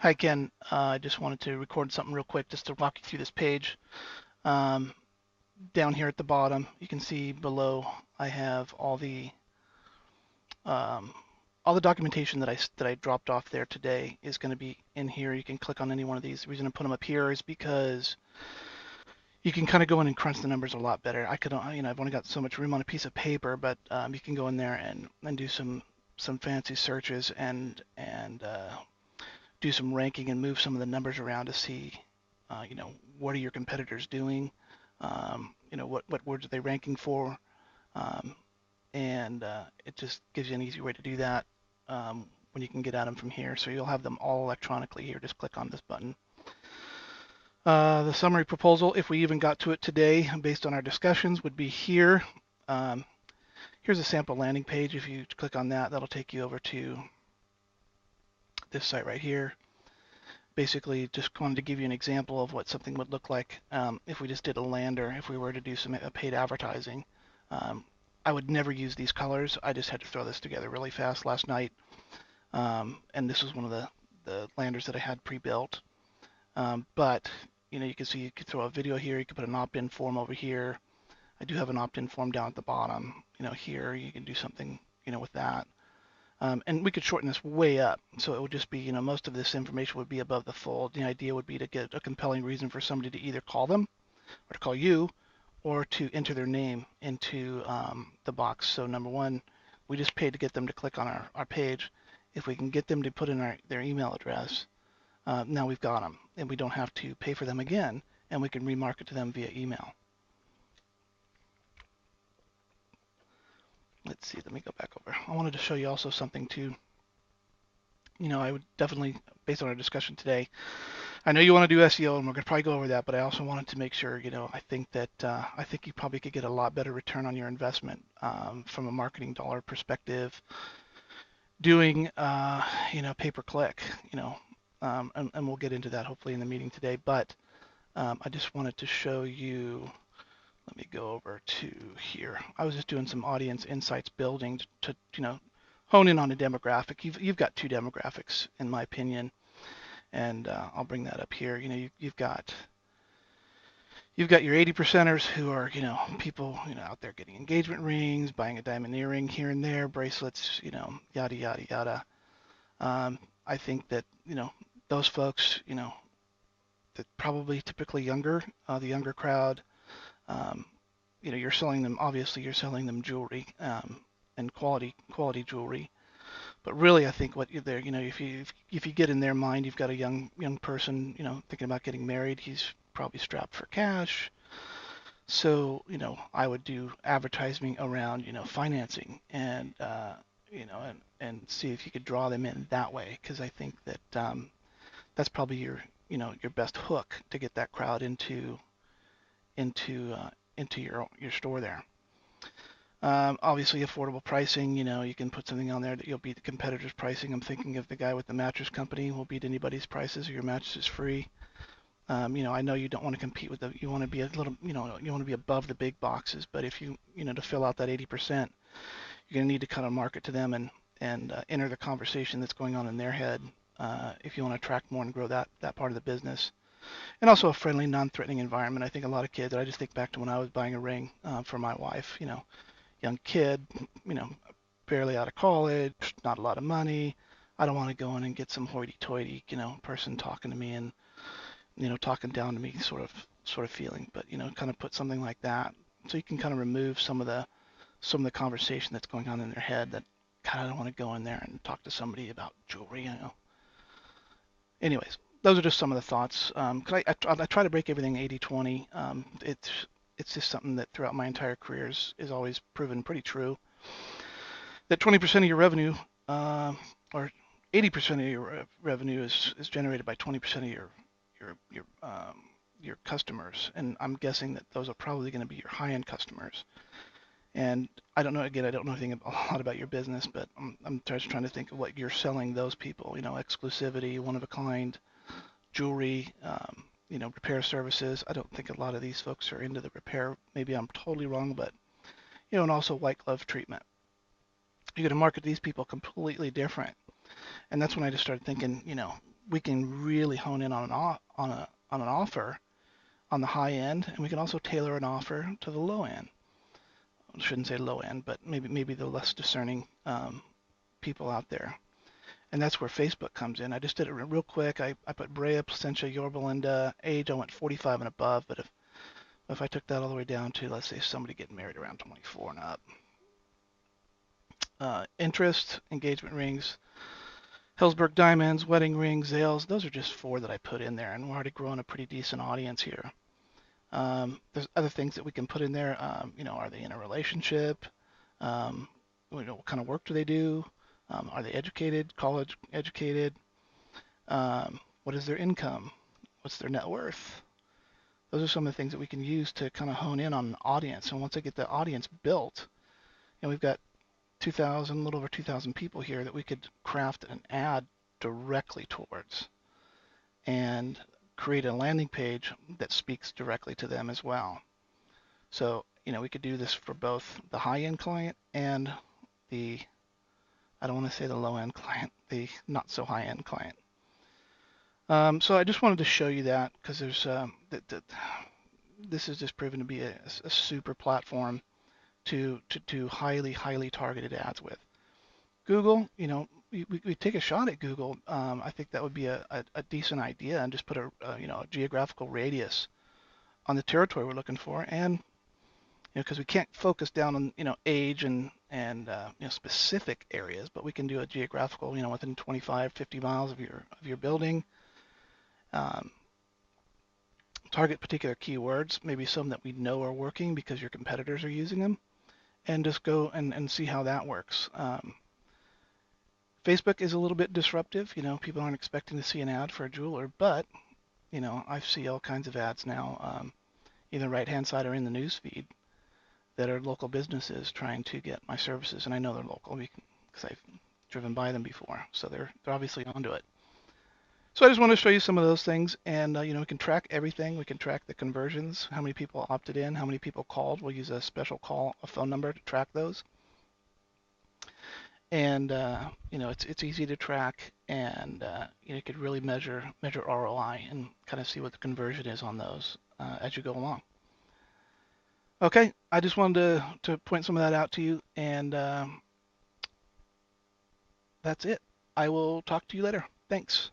Hi, Ken. I just wanted to record something real quick just to walk you through this page. Um, Down here at the bottom, you can see below I have um, all the documentation that I dropped off there today is going to be in here. You can click on any one of these. The reason I put them up here is because you can kind of go in and crunch the numbers a lot better. I've only got so much room on a piece of paper, but you can go in there and do some fancy searches and do some ranking and move some of the numbers around to see, what are your competitors doing? What words are they ranking for? Um, and It just gives you an easy way to do that when you can get at them from here. So you'll have them all electronically here. Just click on this button. The summary proposal, if we even got to it today, based on our discussions, would be here. Um, Here's a sample landing page. If you click on that, that'll take you over to this site right here. Basically, just wanted to give you an example of what something would look like if we just did a lander, if we were to do some paid advertising. Um, I would never use these colors. I just had to throw this together really fast last night. And this was one of the landers that I had pre-built. But, you can see you could throw a video here. You could put an opt-in form over here. I do have an opt-in form down at the bottom. Here you can do something, with that. And we could shorten this way up. So it would just be, most of this information would be above the fold. The idea would be to get a compelling reason for somebody to either call them or to call you or to enter their name into the box. So number one, we just paid to get them to click on our page. If we can get them to put in their email address, now we've got them and we don't have to pay for them again, and we can remarket to them via email. Let's see, let me go back over. I wanted to show you also something too. I would definitely, based on our discussion today, I know you want to do SEO, and we're going to probably go over that, but I also wanted to make sure, I think you probably could get a lot better return on your investment from a marketing dollar perspective, doing, pay per click, and we'll get into that hopefully in the meeting today. But I just wanted to show you. Let me go over to here. I was just doing some audience insights building to hone in on a demographic. You've got two demographics, in my opinion, and I'll bring that up here. You've got your 80 percenters who are, people, out there getting engagement rings, buying a diamond earring here and there, bracelets, yada, yada, yada. I think that, those folks, that probably typically younger, the younger crowd, um, obviously you're selling them jewelry, and quality jewelry. But really, I think what you're there, if you get in their mind, you've got a young person, thinking about getting married. He's probably strapped for cash. So, I would do advertising around, financing and see if you could draw them in that way, because I think that that's probably your best hook to get that crowd into into your store there. Obviously, affordable pricing. You can put something on there that you'll beat the competitor's pricing. I'm thinking of the guy with the mattress company will beat anybody's prices, or your mattress is free. I know you don't want to compete with you want to be a little, you want to be above the big boxes, but if to fill out that 80%, you're going to need to kind of market to them and enter the conversation that's going on in their head if you want to attract more and grow that part of the business. And also a friendly, non-threatening environment. I think a lot of kids, I just think back to when I was buying a ring for my wife, young kid, you know, barely out of college, not a lot of money. I don't want to go in and get some hoity-toity, person talking to me and, talking down to me sort of feeling, but, kind of put something like that. So you can kind of remove some of the conversation that's going on in their head that, God, I don't want to go in there and talk to somebody about jewelry. Anyways, those are just some of the thoughts. 'Cause I try to break everything 80-20. It's just something that throughout my entire career is always proven pretty true. That 20% of your revenue, or 80% of your revenue is generated by 20% of your customers, and I'm guessing that those are probably going to be your high-end customers. And I don't know, again, I don't know anything a lot about your business, but I'm just trying to think of what you're selling those people, exclusivity, one of a kind, jewelry, repair services. I don't think a lot of these folks are into the repair. Maybe I'm totally wrong, but, and also white glove treatment. You're going to market these people completely different. And that's when I just started thinking, we can really hone in on an offer on the high end, and we can also tailor an offer to the low end. I shouldn't say low end, but maybe the less discerning people out there. And that's where Facebook comes in. I just did it real quick. I put Brea, Placentia, Yorba Linda, age. I went 45 and above, but if I took that all the way down to, let's say, somebody getting married around 24 and up. Interest, engagement rings, Hillsburg diamonds, wedding rings, Zales. Those are just 4 that I put in there, and we're already growing a pretty decent audience here. There's other things that we can put in there. Are they in a relationship? What kind of work do they do? Are they educated, college educated? What is their income? What's their net worth? Those are some of the things that we can use to kind of hone in on an audience. And once I get the audience built, we've got 2,000, a little over 2,000 people here that we could craft an ad directly towards and create a landing page that speaks directly to them as well. So, we could do this for both the high-end client and the, I don't want to say the low-end client, the not so high-end client. So I just wanted to show you that because there's this has just proven to be a super platform to do highly targeted ads with. Google, we take a shot at Google. I think that would be a decent idea, and just put a geographical radius on the territory we're looking for, and because we can't focus down on age and specific areas, but we can do a geographical, within 25, 50 miles of your building. Target particular keywords, maybe some that we know are working because your competitors are using them, and just go and see how that works. Facebook is a little bit disruptive. People aren't expecting to see an ad for a jeweler, but I see all kinds of ads now, either right-hand side or in the news feed, that are local businesses trying to get my services, and I know they're local because I've driven by them before, so they're obviously onto it. So I just want to show you some of those things, and we can track everything. We can track the conversions, how many people opted in, how many people called. We'll use a special call, a phone number to track those. And it's easy to track, and you could really measure ROI and kind of see what the conversion is on those as you go along. Okay, I just wanted to point some of that out to you, and that's it. I will talk to you later. Thanks.